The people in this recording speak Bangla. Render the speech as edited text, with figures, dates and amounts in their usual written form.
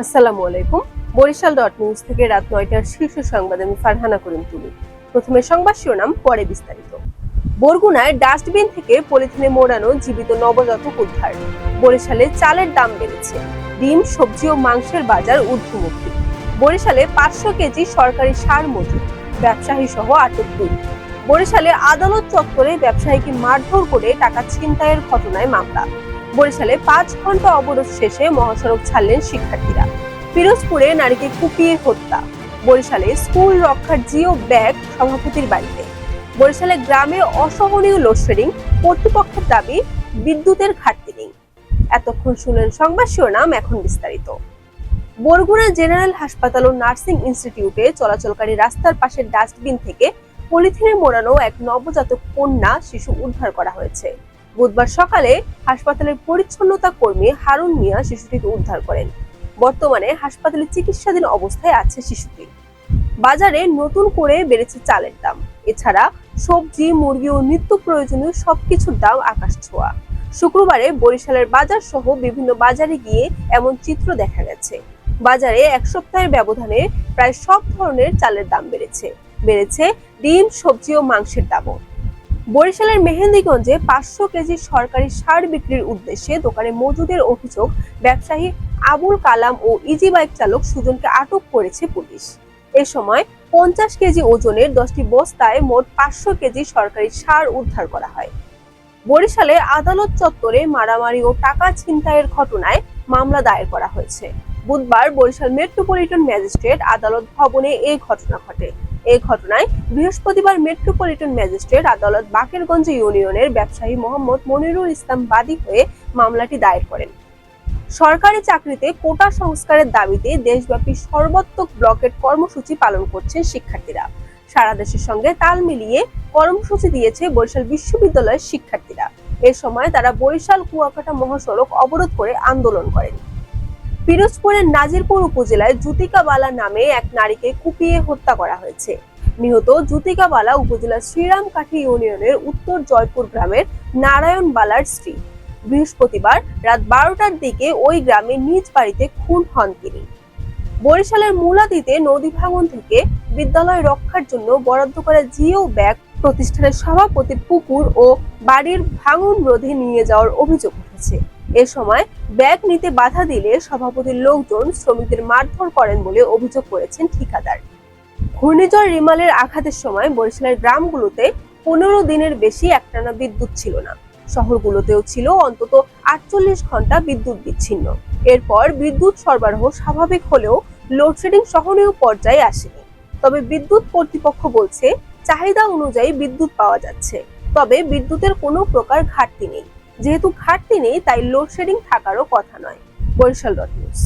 আসসালামু আলাইকুম। বরিশাল ডট নিউজ থেকে রাত ৯টার শীর্ষ সংবাদ আমি ফারহানা করিম তুলি। প্রথমে সংবাদ শিরোনাম, পরে বিস্তারিত। বরগুনায় ডাস্টবিন থেকে পলিথিনে মোড়ানো জীবিত নবজাতক উদ্ধার। বরিশালে চালের দাম বেড়েছে। ডিম, সবজি ও মাংসের বাজার ঊর্ধ্বমুখী। বরিশালে ৫০০ কেজি সরকারি সার মজুত। ব্যবসায়ী সহ আটক ২। বরিশালে আদালত চত্বরে ব্যবসায়ীকে মারধর করে টাকা ছিনতাইয়ের ঘটনায় মামলা। বরিশালে ৫ ঘন্টা অবরোধ শেষে মহাসড়ক ছাড়লেন শিক্ষার্থীরা। পিরোজপুরে নারীকে কুপিয়ে হত্যা। বরিশালে স্কুল রক্ষার জিও ব্যাগ সভাপতির বাড়িতে। বরিশালে গ্রামে অসহনীয় লোডশেডিং, কর্তৃপক্ষের দাবি বিদ্যুতের ঘাটতি নেই। এতক্ষণ শুনলেন সংবাদ শিরোনাম, এখন বিস্তারিত। বরগুনা জেনারেল হাসপাতাল ও নার্সিং ইনস্টিটিউটে চলাচলকারী রাস্তার পাশের ডাস্টবিন থেকে পলিথিনে মোড়ানো এক নবজাতক কন্যা শিশু উদ্ধার করা হয়েছে। বুধবার সকালে হাসপাতালের পরিচ্ছন্নতা কর্মী হারুন মিয়া শিশুটিকে উদ্ধার করেন। বর্তমানে হাসপাতালে চিকিৎসাধীন অবস্থায় আছে শিশুটি। বাজারে নতুন করে বেড়েছে চালের দাম। এছাড়া সবজি, মুরগি ও নিত্য প্রয়োজনীয় সবকিছুর দাম আকাশ ছোঁয়া। শুক্রবারে বরিশালের বাজার সহ বিভিন্ন বাজারে গিয়ে এমন চিত্র দেখা গেছে। বাজারে এক সপ্তাহের ব্যবধানে প্রায় সব ধরনের চালের দাম বেড়েছে ডিম, সবজি ও মাংসের দামও। বরিশালের মেহেন্দিগঞ্জে ৫০০ কেজি সরকারি সার বিক্রির উদ্দেশ্যে দোকানে মজুদের অভিযোগ ব্যবসায়ী আবুল কালাম ও ইজি বাইক চালক সুজনকে আটক করেছে পুলিশ। এ সময় ৫০ কেজি ওজনের ১০টি বস্তায় মোট ৫০০ কেজি সরকারি সার উদ্ধার করা হয়। বরিশালে আদালত চত্বরে মারামারি ও টাকা ছিনতাইয়ের ঘটনায় মামলা দায়ের করা হয়েছে। বুধবার বরিশাল মেট্রোপলিটন ম্যাজিস্ট্রেট আদালত ভবনে এই ঘটনা ঘটে। এই ঘটনায় বৃহস্পতিবার মেট্রোপলিটন ম্যাজিস্ট্রেট আদালত বাকেরগঞ্জ ইউনিয়নের ব্যবসায়ী মোহাম্মদ মনিরুল ইসলাম বাদী হয়ে মামলাটি দায়ের করেন। সরকারি চাকরিতে কোটা সংস্কারের দাবিতে দেশব্যাপী সর্বাত্মক ব্লকেট কর্মসূচি পালন করছেন শিক্ষার্থীরা। সারা দেশের সঙ্গে তাল মিলিয়ে কর্মসূচি দিয়েছে বরিশাল বিশ্ববিদ্যালয়ের শিক্ষার্থীরা। এ সময় তারা বরিশাল কুয়াকাটা মহাসড়ক অবরোধ করে আন্দোলন করেন। পিরোজপুরের নাজিরপুর উপজেলায় জুতিকা বালা নামে এক নারীকে কুপিয়ে হত্যা করা হয়েছে। নিহত জুতিকা বালা উপজেলার শ্রীরামকাঠি ইউনিয়নের উত্তর জয়পুর গ্রামের নারায়ণ বালার স্ত্রী। বৃহস্পতিবার রাত ১২টার দিকে ওই গ্রামে নিজ বাড়িতে খুন হন তিনি। বরিশালের মুলাদিতে নদী ভাঙন থেকে বিদ্যালয় রক্ষার জন্য বরাদ্দ করা জিও ব্যাগ প্রতিষ্ঠানের সভাপতির পুকুর ও বাড়ির ভাঙন রোধে নিয়ে যাওয়ার অভিযোগ উঠেছে। এ সময় ব্যাগ নিতে বাধা দিলে সভাপতির লোকজন শ্রমিকদের মারধর করেন বলে অভিযোগ করেছেন ঠিকাদার। ঘূর্ণিঝড় রিমালের আঘাতের সময় বরিশালের গ্রামগুলোতে ১৫ দিনের বেশি একটানা বিদ্যুৎ ছিল না। শহরগুলোতেও ছিল অন্তত ৪৮ ঘন্টা বিদ্যুৎ বিচ্ছিন্ন। এরপর বিদ্যুৎ সরবরাহ স্বাভাবিক হলেও লোডশেডিং সহনীয় পর্যায়ে আসেনি। তবে বিদ্যুৎ কর্তৃপক্ষ বলছে চাহিদা অনুযায়ী বিদ্যুৎ পাওয়া যাচ্ছে। তবে বিদ্যুতের কোনো প্রকার ঘাটতি নেই। যেহেতু ঘাটতি নেই, তাই লোডশেডিং থাকারও কথা নয়। Barishal dot news.